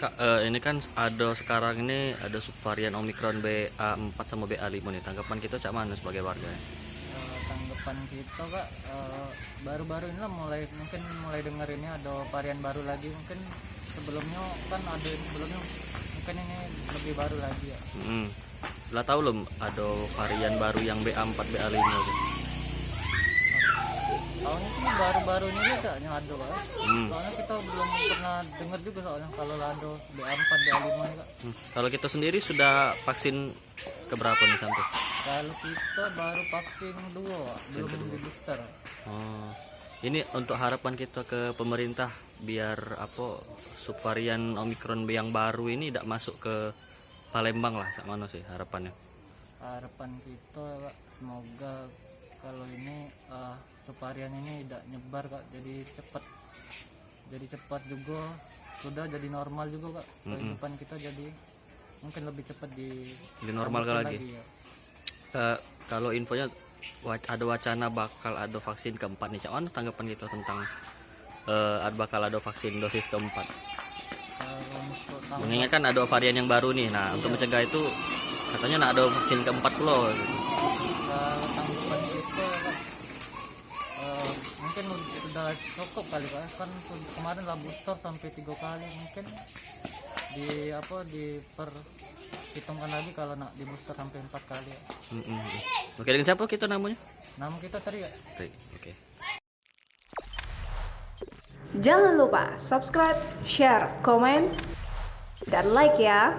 Kak, ini kan ada sekarang ini ada subvarian Omikron BA4 sama BA5 nih. Tanggapan kita cak mana sebagai warga? Tanggapan kita kak, baru-baru ini lah mulai dengar ini ada varian baru lagi. Mungkin sebelumnya kan ada sebelumnya, mungkin ini lebih baru lagi ya. Lah tahu belum ada varian baru yang BA4 BA5 gitu. Tahun ini baru-baru ini kayaknya ada kak. Soalnya kita belum pernah dengar juga soalnya kalau ada BA4 BA5 nih kak. Kalau kita sendiri sudah vaksin keberapa nih sampai? Kalau kita baru vaksin 2, belum di booster. Oh, ini untuk harapan kita ke pemerintah biar apa subvarian Omikron yang baru ini tidak masuk ke Palembang lah, sak mana sih harapannya? Harapan kita kak, semoga kalau ini subvarian ini tidak nyebar kak, jadi cepat juga sudah jadi normal juga kak. Kehidupan kita jadi mungkin lebih cepat di Normal lagi. ya. Kalau infonya ada wacana bakal ada vaksin keempat nih, cak mana tanggapan kita tentang bakal ada vaksin dosis keempat? Untuk Mengingatkan ada varian yang baru nih, nah untuk mencegah itu katanya nak ada vaksin keempat loh. tanggapan kita kak, mungkin sudah cukup kali kak, kan kemarin lah booster sampai 3 kali, mungkin diperhitungkan lagi kalau nak di booster sampai 4 kali ya. Oke, dengan siapa kita namanya? Nama kita tadi ya. Oke. Jangan lupa subscribe, share, komen, dan like ya.